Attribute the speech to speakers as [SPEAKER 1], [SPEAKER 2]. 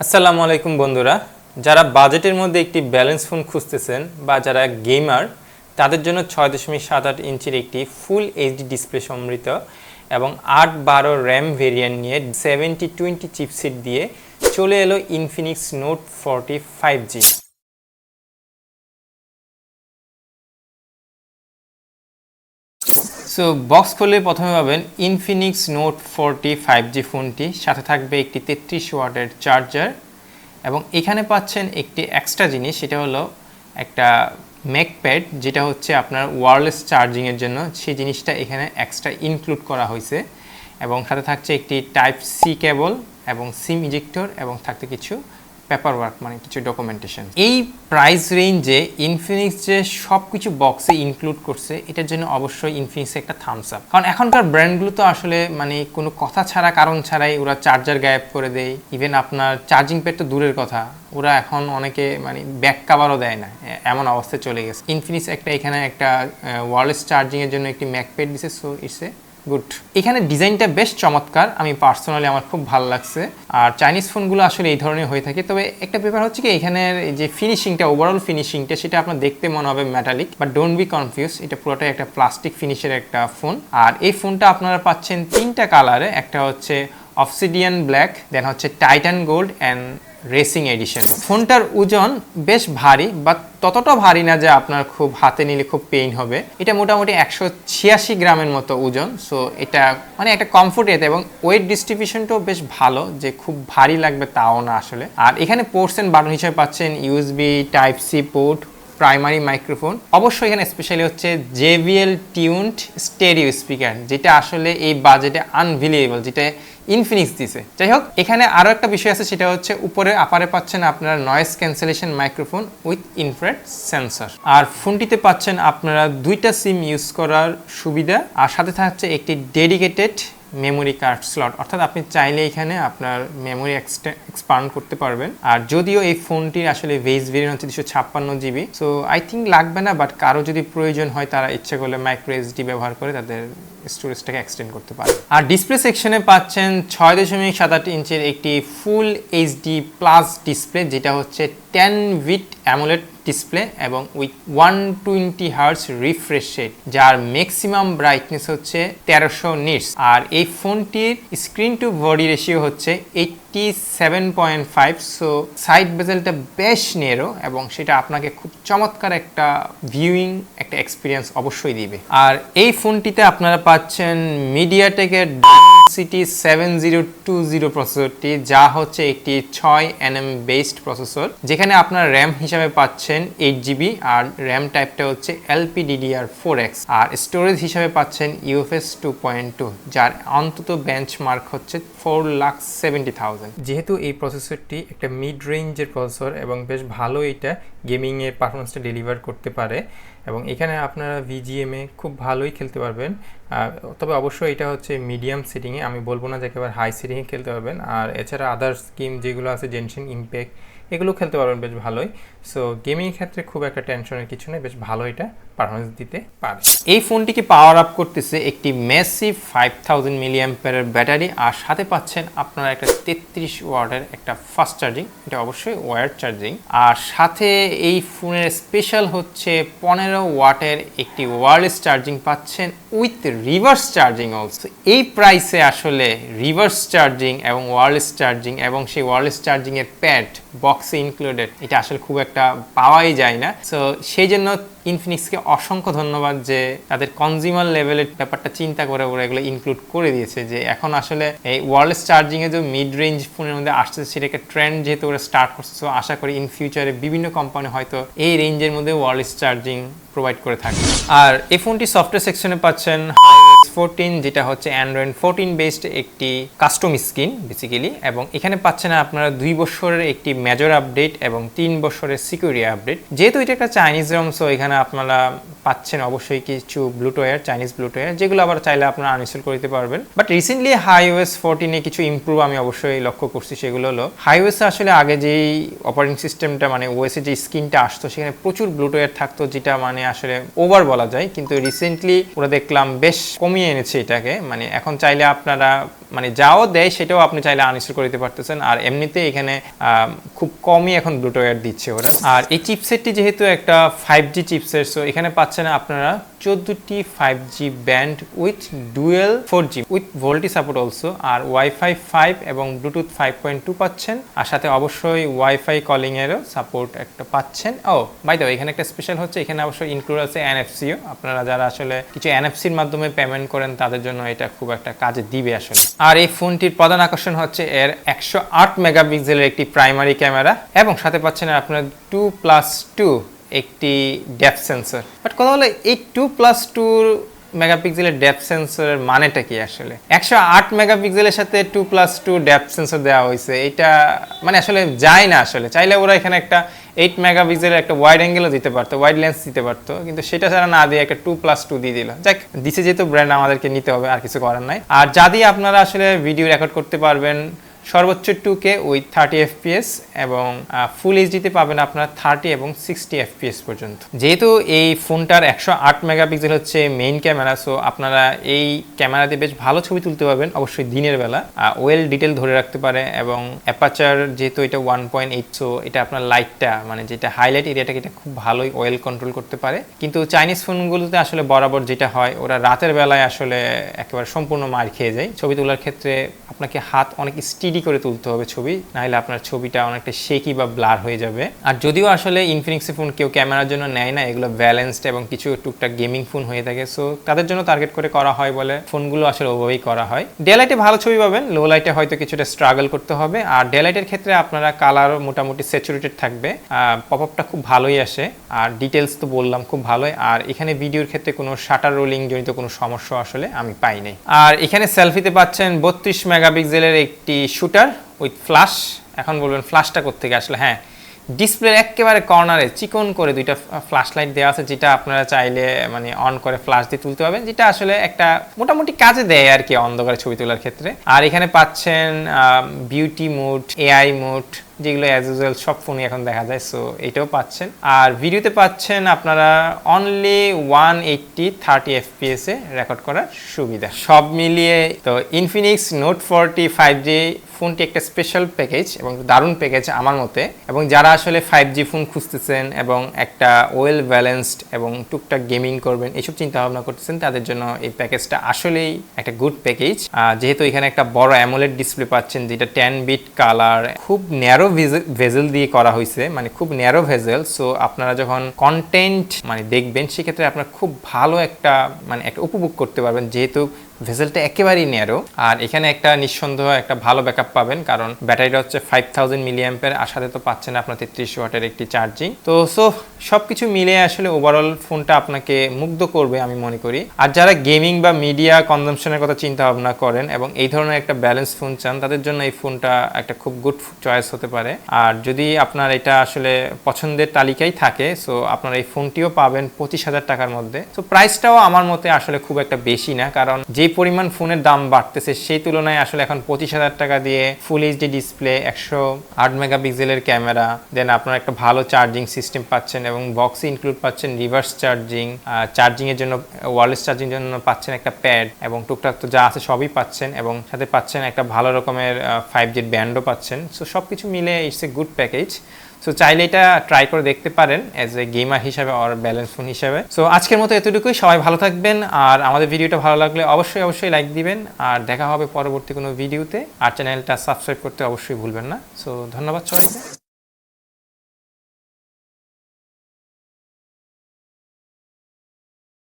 [SPEAKER 1] আসসালামু আলাইকুম বন্ধুরা, যারা বাজেটের মধ্যে একটি ব্যালেন্স ফোন খুঁজতেছেন বা যারা গেমার তাদের জন্য 6.78 ইঞ্চির একটি ফুল এইচডি ডিসপ্লে সমৃদ্ধ এবং 8/12 র্যাম ভেরিয়েন্ট নিয়ে 7020 চিপসেট দিয়ে চলে এলো Infinix note 40 5G। So box খুলে প্রথমে পাবেন ইনফিনিক্স নোট 40 5G ফোনটি, সাথে থাকবে একটি 33 ওয়াটের চার্জার এবং এখানে পাচ্ছেন একটি এক্সট্রা জিনিস, সেটা হলো একটা ম্যাক প্যাড, যেটা হচ্ছে আপনার ওয়্যারলেস চার্জিংয়ের জন্য। সেই জিনিসটা এখানে এক্সট্রা ইনক্লুড করা হয়েছে এবং সাথে থাকছে একটি টাইপ সি কেবল এবং সিম ইজেক্টর এবং থাকতে কিছু পেপার ওয়ার্ক, মানে কিছু ডকুমেন্টেশন। এই প্রাইস রেঞ্জে ইনফিনিক্স যে সব কিছু বক্সে ইনক্লুড করছে, এটার জন্য অবশ্যই ইনফিনিক্সে একটা থামস আপ। কারণ এখনকার ব্র্যান্ডগুলো তো আসলে মানে কোনো কথা ছাড়া, কারণ ছাড়াই ওরা চার্জার গায়েব করে দেয়। ইভেন আপনার চার্জিং প্যাড তো দূরের কথা, ওরা এখন অনেকে মানে ব্যাক কাভারও দেয় না, এমন অবস্থায় চলে গেছে। ইনফিনিক্স এখানে একটা ওয়্যারলেস চার্জিংয়ের জন্য একটি ম্যাক প্যাড দিছে, সো ইটস এ গুড। এখানে ডিজাইনটা বেশ চমৎকার, আমি পার্সোনালি আমার খুব ভালো লাগছে। আর চাইনিজ ফোনগুলো আসলে এই ধরনের হয়ে থাকে, তবে একটা ব্যাপার হচ্ছে কি, এখানের যে ফিনিশিংটা, ওভারঅল ফিনিশিংটা, সেটা আপনার দেখতে মনে হবে metallic, but don't be confuse, এটা পুরোটাই একটা প্লাস্টিক ফিনিশের একটা ফোন। আর এই ফোনটা আপনারা পাচ্ছেন তিনটা কালারে, একটা হচ্ছে অবসিডিয়ান ব্ল্যাক, দেন হচ্ছে Titan gold and racing addition. ফোনটার ওজন বেশ ভারী, বাট ততটা ভারী না যে আপনার খুব হাতে নিলে খুব পেইন হবে। এটা মোটামুটি 186 গ্রামের মতো ওজন, সো এটা মানে একটা কমফোর্ট এতে, এবং ওয়েট ডিস্ট্রিবিউশনটাও বেশ ভালো, যে খুব ভারী লাগবে তাও না আসলে। আর এখানে পোর্টস এন্ড বাটন হিসেবে পাচ্ছেন USB type C port, primary microphone, অবশ্যই এখানে স্পেশালি হচ্ছে JBL টিউনড স্টেরিও স্পিকার, যেটা আসলে এই বাজেটে আনবিলিভেবল, যেটা ইনফিনিক্স দিছে। যাই হোক, এখানে আরও একটা বিষয় আছে, সেটা হচ্ছে উপরে আপারে পাচ্ছেন আপনারা noise cancellation microphone with infrared sensor. আর ফোনটিতে পাচ্ছেন আপনারা দুইটা সিম ইউজ করার সুবিধা, আর সাথে থাকছে একটি ডেডিকেটেড মেমোরি কার্ড স্লট, অর্থাৎ আপনি চাইলে এখানে আপনার মেমোরি এক্সপান্ড করতে পারবেন। আর যদিও এই ফোনটির আসলে বেস ভেরিয়েন্ট হচ্ছে 256 GB, সো আই থিঙ্ক লাগবে না, বাট কারো যদি প্রয়োজন হয় তারা ইচ্ছে করলে মাইক্রো SD ব্যবহার করে তাদের স্টোরেজটাকে এক্সটেন্ড করতে পারে। আর ডিসপ্লে সেকশনে পাচ্ছেন 6.78 ইঞ্চের একটি ফুল HD প্লাস ডিসপ্লে, যেটা হচ্ছে 10 বিট অ্যামোলেড ডিসপ্লে এবং উইথ 120 হার্টজ রিফ্রেশ রেট, যার ম্যাক্সিমাম ব্রাইটনেস হচ্ছে 1300 নিটস। আর এই ফোনটির স্ক্রিন টু বডি রেশিও হচ্ছে 87.5, সো সাইড বেজেলটা বেশ নেরো এবং সেটা আপনাকে খুব চমৎকার একটা ভিউইং একটা এক্সপিরিয়েন্স অবশ্যই দিবে। আর এই ফোনটিতে আপনারা পাচ্ছেন মিডিয়াটেকের সিটি 7020 প্রসেসরটি, যা হচ্ছে একটি 6nm বেসড প্রসেসর, যেখানে আপনার র্যাম হিসাবে পাচ্ছেন 8GB, আর র্যাম টাইপটা হচ্ছে LPDDR4X, আর স্টোরেজ হিসাবে পাচ্ছেন UFS 2.2, যার অন্তত বেঞ্চমার্ক হচ্ছে 4,70,000। যেহেতু এই প্রসেসরটি একটা মিড রেঞ্জের প্রসেসর এবং বেশ ভালো এটা গেমিংয়ের পারফরমেন্সটা ডেলিভার করতে পারে, এবং এখানে আপনারা VGM-এ খুব ভালোই খেলতে পারবেন। তবে অবশ্যই এটা হচ্ছে মিডিয়াম সেটিংয়ে, আমি বলবো না যে একেবারে হাই সেটিংয়ে খেলতে পারবেন। আর এছাড়া আদার্স গেম যেগুলো আছে, জেনশন ইম্প্যাক্ট, এগুলো খেলতে পারবেন বেশ ভালোই। সো গেমিং ক্ষেত্রে খুব একটা টেনশনের কিছু নেই, বেশ ভালো এটা পারফরমেন্স দিতে পারে। এই ফোনটিকে পাওয়ার আপ করতেছে একটি ম্যাসিভ 5000 mAh ব্যাটারি, আর সাথে পাচ্ছেন আপনারা একটা 33 ওয়াটের একটা ফাস্ট চার্জিং, এটা অবশ্যই ওয়্যার চার্জিং। আর সাথে এই ফোনের স্পেশাল হচ্ছে 15 ওয়াটের একটি ওয়্যারলেস চার্জিং পাচ্ছেন উইথ রিভার্স চার্জিং অলসো। এই প্রাইসে আসলে রিভার্স চার্জিং এবং ওয়্যারলেস চার্জিং এবং সেই ওয়্যারলেস চার্জিং এর প্যাড বক্সে ইনক্লুডেড, এটা আসলে খুব একটা পাওয়াই যায় না। সো সেই জন্য ইনফিনিক্সকে অসংখ্য ধন্যবাদ যে তাদের কনজিউমার লেভেলের ব্যাপারটা চিন্তা করে ওরা এগুলো ইনক্লুড করে দিয়েছে, যে এখন আসলে এই ওয়্যারলেস চার্জিংয়ে যে মিড রেঞ্জ ফোনের মধ্যে আসতেছে, সেটা একটা ট্রেন্ড যেহেতু ওরা স্টার্ট করছে। সো আশা করি ইন ফিউচারে বিভিন্ন কোম্পানি হয়তো এই রেঞ্জের মধ্যে ওয়্যারলেস চার্জিং প্রোভাইড করে থাকে। আর এই ফোনটি সফটওয়্যার সেকশনে পাচ্ছেন 14, যেটা হচ্ছে Android 14 বেসড একটি কাস্টম স্ক্রিন বেসিক্যালি, এবং এখানে পাচ্ছেন আপনারা 2 বছরের একটি মেজর আপডেট এবং 3 বছরের সিকিউরিটি আপডেট। যেহেতু এটা একটা চাইনিজ রম, সো এখানে আপনারা পাচ্ছেন অবশ্যই কিছু ব্লুটুথ, চাইনিজ ব্লুটুথ, যেগুলো আবার চাইলে আপনারা আনইনস্টল করে দিতে পারবেন। বাট রিসেন্টলি iOS 14-এ কিছু ইমপ্রুভ আমি অবশ্যই লক্ষ্য করছি, সেগুলো হলো iOS-এ আসলে আগে যেই অপারেটিং সিস্টেমটা মানে ওএস-এ যে স্ক্রিনটা আসতো, সেখানে প্রচুর ব্লুটুথ থাকতো, যেটা মানে আসলে ওভার বলা যায়, কিন্তু রিসেন্টলি ওরা দেখলাম বেশ কমিয়ে এনেছে এটাকে। মানে এখন চাইলে আপনারা মানে যাও দেয় সেটাও আপনি চাইলে আনইনস্টল করে দিতে পারতেছেন। আর এমনিতে এখানে খুব কমই এখন ব্লুটুথ দিচ্ছে ওরা। আর এই চিপসেটটি যেহেতু একটা 5G চিপসেট, সো এখানে পাচ্ছেন আপনারা 14টি 5G band with dual 4G with VoLTE support also, আর ওয়াইফাই 5 এবং ব্লুটুথ 5.2 পাচ্ছেন, আর সাথে অবশ্যই ওয়াইফাই কলিং এরও সাপোর্ট একটা পাচ্ছেন। বাই দ্য ওয়ে, এখানে একটা স্পেশাল হচ্ছে, এখানে অবশ্যই ইনক্লুড আছে NFC-ও। আপনারা যারা আসলে কিছু NFC-র মাধ্যমে পেমেন্ট করেন তাদের জন্য এটা খুব একটা কাজে দিবে আসলে। আর এই ফোনটির প্রধান আকর্ষণ হচ্ছে এর 108 মেগাপিক্সেলের একটি প্রাইমারি ক্যামেরা, এবং সাথে পাচ্ছেন আপনার 2+2 একটি ডেপথ সেন্সর। বাট কথা হলো এই 2+2 মেগাপিক্সেলের ডেপথ সেন্সরের মানেটা কি আসলে? 108 মেগাপিক্সেলের সাথে 2+2 ডেপথ সেন্সর দেওয়া হয়েছে, এটা মানে আসলে যায় না। আসলে চাইলে ওরা এখানে একটা 8 মেগাপিক্সেলের একটা ওয়াইড অ্যাঙ্গেলও দিতে পারতো, ওয়াইড লেন্স দিতে পারতো, কিন্তু সেটা ছাড়া না দিয়ে একটা 2+2 দিয়ে দিল। যাক, দিছে যেহেতু ব্র্যান্ড আমাদেরকে নিতে হবে, আর কিছু করার নাই। আর যা দিয়ে আপনারা আসলে ভিডিও রেকর্ড করতে পারবেন সর্বোচ্চ 2K উইথ 30 FPS, এবং ফুল এইচডিতে পাবেন আপনার 30 এবং 60 FPS পর্যন্ত। যেহেতু এই ফোনটার 108 মেগাপিক্সেল হচ্ছে মেইন ক্যামেরা, সো আপনারা এই ক্যামেরা দিয়ে বেশ ভালো ছবি তুলতে পারবেন, অবশ্যই দিনের বেলা। ওয়েল ডিটেল ধরে রাখতে পারে, এবং অ্যাপারচার যেহেতু এটা 1.8, সো এটা আপনার লাইটটা মানে যেটা হাইলাইট এরিয়াটাকে এটা খুব ভালোই ওয়েল কন্ট্রোল করতে পারে। কিন্তু চাইনিজ ফোনগুলোতে আসলে বরাবর যেটা হয়, ওরা রাতের বেলায় আসলে একেবারে সম্পূর্ণ মার খেয়ে যায়। ছবি তোলার ক্ষেত্রে আপনাকে হাত অনেক স্টিডি করে তুলতে হবে ছবি, নাহলে আপনার ছবিটা অনেকটা শেকি বা ব্লার হয়ে যাবে। আর যদিও আসলে ইনফিনিক্সের ফোন কেউ ক্যামেরার জন্য নেয় না, এগুলো ব্যালেন্সড এবং কিছু টুকটাক গেমিং ফোন হয়ে থাকে, সো তাদের জন্য টার্গেট করে করা হয় বলে ফোনগুলো আসলে ওভাবেই করা হয়। ডে লাইটে ভালো ছবি পাবেন, লো লাইটে হয়তো কিছুটা স্ট্রাগল করতে হবে। আর ডে লাইটের ক্ষেত্রে আপনারা কালার মোটামুটি স্যাচুরেটেড থাকবে, পপ আপটা খুব ভালোই আসে, আর ডিটেলস তো বললাম খুব ভালোই। আর এখানে ভিডিওর ক্ষেত্রে কোনো শাটার রোলিং জনিত কোনো সমস্যা আসলে আমি পাই নাই। আর এখানে সেলফিতে পাচ্ছেন 32 মেগাপিক্সেলের একটি শুটার উইথ ফ্ল্যাশ। এখন বলবেন ফ্ল্যাশটা কোত্থেকে আসলে? হ্যাঁ, ডিসপ্লের একেবারে কর্নারে চিকন করে দুইটা ফ্ল্যাশ লাইট দেওয়া আছে, যেটা আপনারা চাইলে মানে অন করে ফ্ল্যাশ দিয়ে তুলতে পারবেন, যেটা আসলে একটা মোটামুটি কাজে দেয় আর কি অন্ধকারে ছবি তোলার ক্ষেত্রে। আর এখানে পাচ্ছেন বিউটি মোড, AI মোড, যেগুলো অ্যাজ ইউজুয়াল সব ফোনই এখন দেখা যায়, সো এটাও পাচ্ছেন। আর ভিডিওতে পাচ্ছেন আপনারা অনলি 180 30 FPS এ রেকর্ড করার সুবিধা। সব মিলিয়ে তো ইনফিনিক্স নোট 40 5G ফোনটি একটা স্পেশাল প্যাকেজ এবং দারুণ প্যাকেজ আমার মতে। এবং যারা আসলে 5G ফোন খুঁজতেছেন এবং একটা ওয়েল ব্যালেন্সড এবং টুকটাক গেমিং করবেন এইসব চিন্তা ভাবনা করতেছেন, তাদের জন্য এই প্যাকেজটা আসলেই একটা গুড প্যাকেজ। যেহেতু এখানে একটা বড় অ্যামোলেড ডিসপ্লে পাচ্ছেন, যেটা 10 বিট কালার, খুব ন্যারো ভেজেল দিয়ে করা হয়েছে, মানে খুব ন্যারো ভেজেল। সো আপনারা যখন কন্টেন্ট মানে দেখবেন সেক্ষেত্রে আপনারা খুব ভালো একটা মানে একটা উপভোগ করতে পারবেন, যেহেতু ভেজেলটা একেবারেই ন্যারো। আর এখানে একটা নিঃসন্দেহ একটা ভালো ব্যাকআপ পাবেন, কারণ ব্যাটারিটা হচ্ছে 5000 মিলিঅ্যাম্পের, আর সাথে তো পাচ্ছেন আপনার 33 ওয়াটের একটি চার্জিং। তো সব কিছু মিলে আসলে ওভারঅল ফোনটা আপনাকে মুগ্ধ করবে আমি মনে করি। আর যারা গেমিং বা মিডিয়া কনজাম্পশনের কথা চিন্তা ভাবনা করেন এবং এই ধরনের একটা ব্যালেন্স ফোন চান, তাদের জন্য এই ফোনটা একটা খুব গুড চয়েস হতে পারে। আর যদি আপনার এটা আসলে পছন্দের তালিকায় থাকে, সো আপনার এই ফোনটিও পাবেন 25,000 টাকার মধ্যে। সো প্রাইসটাও আমার মতে আসলে খুব একটা বেশি না, কারণ যে পরিমাণ ফোনের দাম বাড়তেছে সেই তুলনায় আসলে এখন 25,000 টাকা দিয়ে ফুল এইচডি ডিসপ্লে, 108 মেগাপিক্সেলের ক্যামেরা, দেন আপনারা একটা ভালো চার্জিং সিস্টেম পাচ্ছেন, এবং বক্সে ইনক্লুড পাচ্ছেন রিভার্স চার্জিং এর জন্য, ওয়্যারলেস চার্জিং এর জন্য পাচ্ছেন একটা প্যাড, এবং টুকটাক তো যা আছে সবই পাচ্ছেন, এবং সাথে পাচ্ছেন একটা ভালো রকমের 5G ব্যান্ডও পাচ্ছেন। সো সবকিছু মিলে it's a good package. So চাইলে এটা ট্রাই করে দেখতে পারেন অ্যাজ এ গেমার হিসাবে আর ব্যালেন্স ফোন হিসাবে। সো আজকের মতো এতটুকুই, সবাই ভালো থাকবেন। আর আমাদের ভিডিওটা ভালো লাগলে অবশ্যই লাইক দিবেন, আর দেখা হবে পরবর্তী কোনো ভিডিওতে। আর চ্যানেলটা সাবস্ক্রাইব করতে অবশ্যই ভুলবেন না। সো ধন্যবাদ সবাইকে।